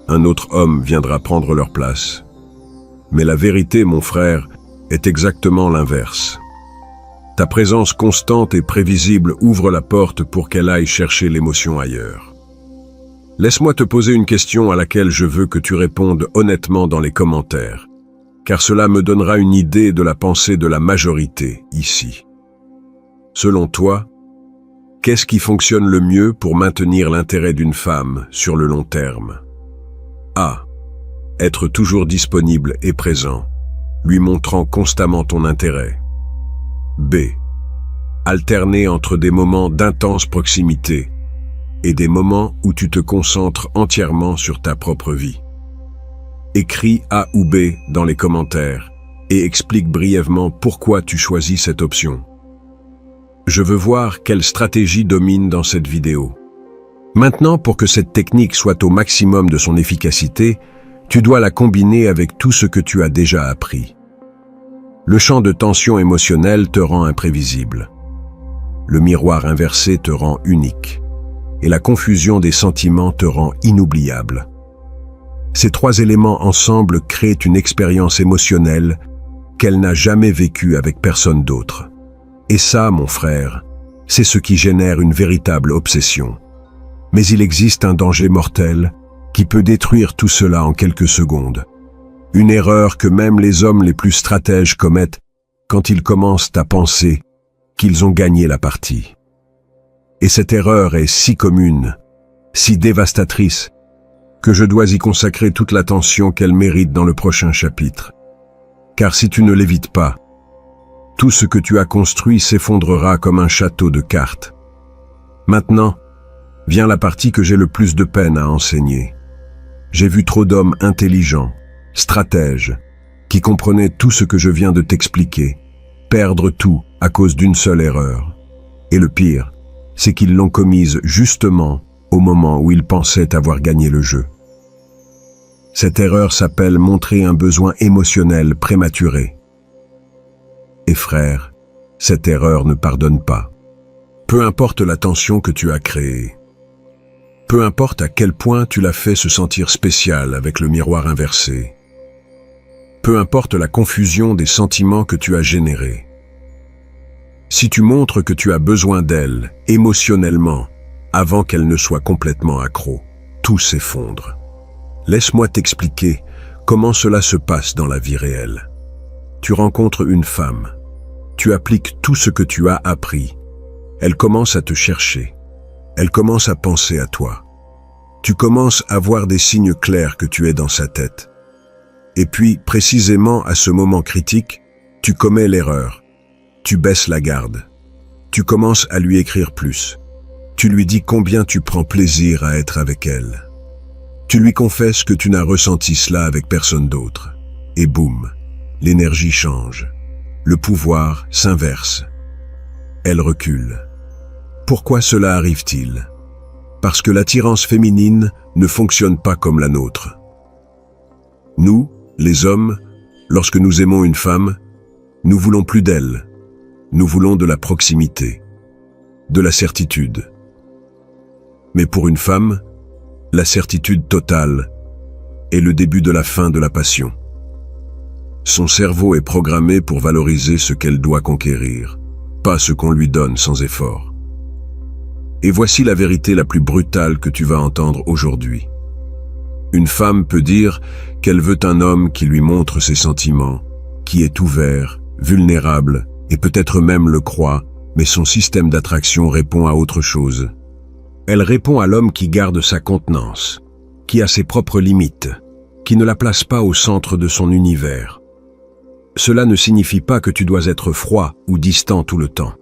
un autre homme viendra prendre leur place. Mais la vérité, mon frère, est exactement l'inverse. Ta présence constante et prévisible ouvre la porte pour qu'elle aille chercher l'émotion ailleurs. Laisse-moi te poser une question à laquelle je veux que tu répondes honnêtement dans les commentaires, car cela me donnera une idée de la pensée de la majorité ici. Selon toi, qu'est-ce qui fonctionne le mieux pour maintenir l'intérêt d'une femme sur le long terme? A. Être toujours disponible et présent, lui montrant constamment ton intérêt. B. Alterner entre des moments d'intense proximité et des moments où tu te concentres entièrement sur ta propre vie. Écris A ou B dans les commentaires et explique brièvement pourquoi tu choisis cette option. Je veux voir quelle stratégie domine dans cette vidéo. Maintenant, pour que cette technique soit au maximum de son efficacité, tu dois la combiner avec tout ce que tu as déjà appris. Le champ de tension émotionnelle te rend imprévisible. Le miroir inversé te rend unique. Et la confusion des sentiments te rend inoubliable. Ces trois éléments ensemble créent une expérience émotionnelle qu'elle n'a jamais vécue avec personne d'autre. Et ça, mon frère, c'est ce qui génère une véritable obsession. Mais il existe un danger mortel qui peut détruire tout cela en quelques secondes. Une erreur que même les hommes les plus stratèges commettent quand ils commencent à penser qu'ils ont gagné la partie. Et cette erreur est si commune, si dévastatrice, que je dois y consacrer toute l'attention qu'elle mérite dans le prochain chapitre. Car si tu ne l'évites pas, tout ce que tu as construit s'effondrera comme un château de cartes. Maintenant, vient la partie que j'ai le plus de peine à enseigner. J'ai vu trop d'hommes intelligents, stratèges, qui comprenaient tout ce que je viens de t'expliquer, perdre tout à cause d'une seule erreur. Et le pire, c'est qu'ils l'ont commise justement au moment où ils pensaient avoir gagné le jeu. Cette erreur s'appelle montrer un besoin émotionnel prématuré. Et frère, cette erreur ne pardonne pas. Peu importe la tension que tu as créée, peu importe à quel point tu l'as fait se sentir spécial avec le miroir inversé, peu importe la confusion des sentiments que tu as générés. Si tu montres que tu as besoin d'elle, émotionnellement, avant qu'elle ne soit complètement accro, tout s'effondre. Laisse-moi t'expliquer comment cela se passe dans la vie réelle. Tu rencontres une femme. Tu appliques tout ce que tu as appris. Elle commence à te chercher. Elle commence à penser à toi. Tu commences à voir des signes clairs que tu es dans sa tête. Et puis, précisément à ce moment critique, tu commets l'erreur. Tu baisses la garde. Tu commences à lui écrire plus. Tu lui dis combien tu prends plaisir à être avec elle. Tu lui confesses que tu n'as ressenti cela avec personne d'autre. Et boum, l'énergie change. Le pouvoir s'inverse. Elle recule. Pourquoi cela arrive-t-il? Parce que l'attirance féminine ne fonctionne pas comme la nôtre. Nous, les hommes, lorsque nous aimons une femme, nous voulons plus d'elle. Nous voulons de la proximité, de la certitude. Mais pour une femme, la certitude totale est le début de la fin de la passion. Son cerveau est programmé pour valoriser ce qu'elle doit conquérir, pas ce qu'on lui donne sans effort. Et voici la vérité la plus brutale que tu vas entendre aujourd'hui. Une femme peut dire qu'elle veut un homme qui lui montre ses sentiments, qui est ouvert, vulnérable, et peut-être même le croit, mais son système d'attraction répond à autre chose. Elle répond à l'homme qui garde sa contenance, qui a ses propres limites, qui ne la place pas au centre de son univers. Cela ne signifie pas que tu dois être froid ou distant tout le temps.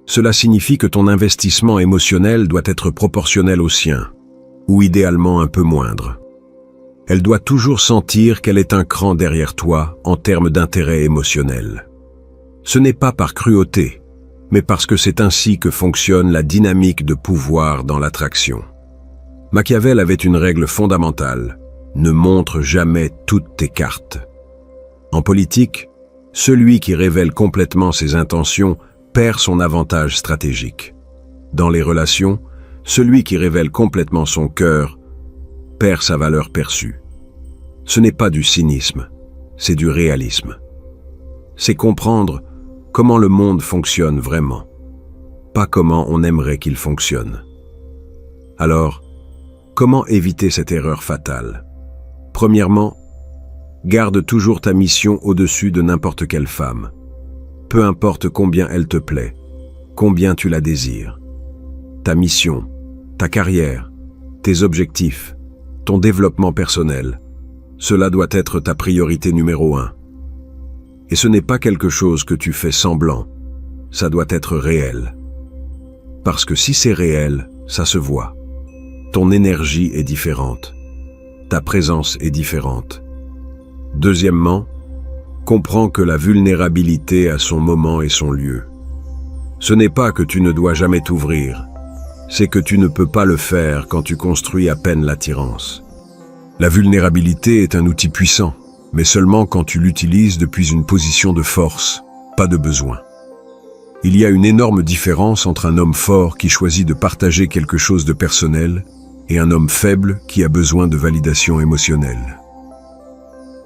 Cela signifie que ton investissement émotionnel doit être proportionnel au sien, ou idéalement un peu moindre. Elle doit toujours sentir qu'elle est un cran derrière toi en termes d'intérêt émotionnel. Ce n'est pas par cruauté, mais parce que c'est ainsi que fonctionne la dynamique de pouvoir dans l'attraction. Machiavel avait une règle fondamentale: ne montre jamais toutes tes cartes. En politique, celui qui révèle complètement ses intentions perd son avantage stratégique. Dans les relations, celui qui révèle complètement son cœur perd sa valeur perçue. Ce n'est pas du cynisme, c'est du réalisme. C'est comprendre comment le monde fonctionne vraiment, pas comment on aimerait qu'il fonctionne. Alors, comment éviter cette erreur fatale? Premièrement, garde toujours ta mission au-dessus de n'importe quelle femme. Peu importe combien elle te plaît, combien tu la désires. Ta mission, ta carrière, tes objectifs, ton développement personnel, cela doit être ta priorité numéro 1. Et ce n'est pas quelque chose que tu fais semblant, ça doit être réel. Parce que si c'est réel, ça se voit. Ton énergie est différente. Ta présence est différente. Deuxièmement, comprends que la vulnérabilité a son moment et son lieu. Ce n'est pas que tu ne dois jamais t'ouvrir, c'est que tu ne peux pas le faire quand tu construis à peine l'attirance. La vulnérabilité est un outil puissant, mais seulement quand tu l'utilises depuis une position de force, pas de besoin. Il y a une énorme différence entre un homme fort qui choisit de partager quelque chose de personnel et un homme faible qui a besoin de validation émotionnelle.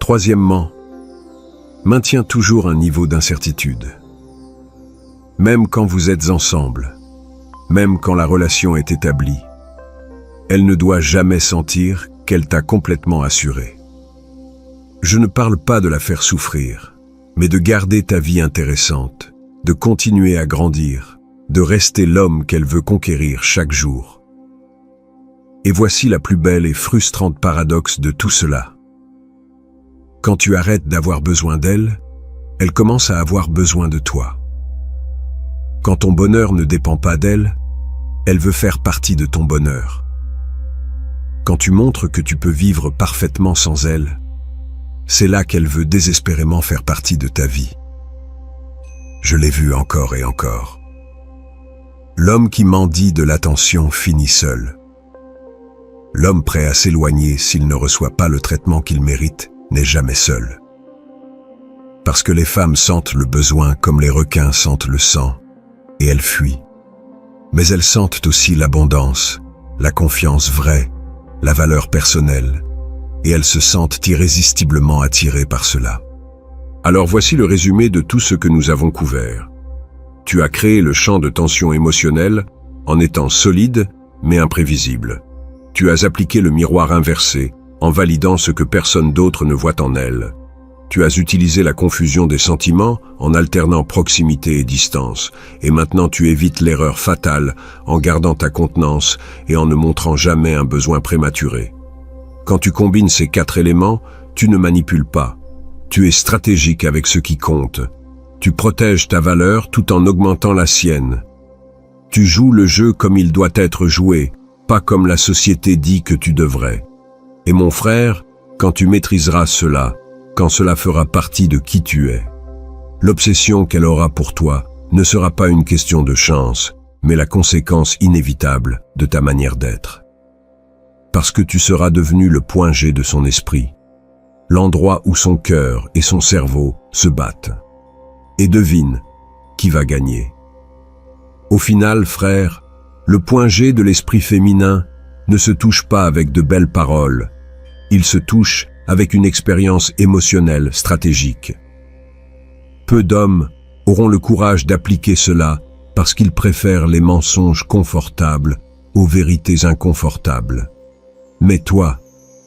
Troisièmement, maintiens toujours un niveau d'incertitude. Même quand vous êtes ensemble, même quand la relation est établie, elle ne doit jamais sentir qu'elle t'a complètement assuré. Je ne parle pas de la faire souffrir, mais de garder ta vie intéressante, de continuer à grandir, de rester l'homme qu'elle veut conquérir chaque jour. Et voici la plus belle et frustrante paradoxe de tout cela. Quand tu arrêtes d'avoir besoin d'elle, elle commence à avoir besoin de toi. Quand ton bonheur ne dépend pas d'elle, elle veut faire partie de ton bonheur. Quand tu montres que tu peux vivre parfaitement sans elle, c'est là qu'elle veut désespérément faire partie de ta vie. Je l'ai vu encore et encore. L'homme qui mendie de l'attention finit seul. L'homme prêt à s'éloigner s'il ne reçoit pas le traitement qu'il mérite n'est jamais seul. Parce que les femmes sentent le besoin comme les requins sentent le sang, et elles fuient. Mais elles sentent aussi l'abondance, la confiance vraie, la valeur personnelle, et elles se sentent irrésistiblement attirées par cela. Alors voici le résumé de tout ce que nous avons couvert. Tu as créé le champ de tension émotionnelle en étant solide mais imprévisible. Tu as appliqué le miroir inversé en validant ce que personne d'autre ne voit en elle. Tu as utilisé la confusion des sentiments en alternant proximité et distance, et maintenant tu évites l'erreur fatale en gardant ta contenance et en ne montrant jamais un besoin prématuré. Quand tu combines ces 4 éléments, tu ne manipules pas. Tu es stratégique avec ce qui compte. Tu protèges ta valeur tout en augmentant la sienne. Tu joues le jeu comme il doit être joué, pas comme la société dit que tu devrais. Et mon frère, quand tu maîtriseras cela, quand cela fera partie de qui tu es, l'obsession qu'elle aura pour toi ne sera pas une question de chance, mais la conséquence inévitable de ta manière d'être. Parce que tu seras devenu le point G de son esprit, l'endroit où son cœur et son cerveau se battent. Et devine, qui va gagner. Au final, frère, le point G de l'esprit féminin ne se touche pas avec de belles paroles, il se touche avec une expérience émotionnelle stratégique. Peu d'hommes auront le courage d'appliquer cela parce qu'ils préfèrent les mensonges confortables aux vérités inconfortables. Mais toi,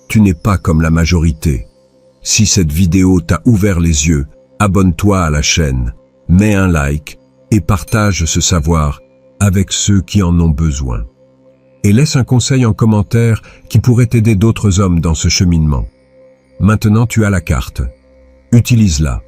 tu n'es pas comme la majorité. Si cette vidéo t'a ouvert les yeux, abonne-toi à la chaîne, mets un like et partage ce savoir avec ceux qui en ont besoin. Et laisse un conseil en commentaire qui pourrait aider d'autres hommes dans ce cheminement. Maintenant tu as la carte. Utilise-la.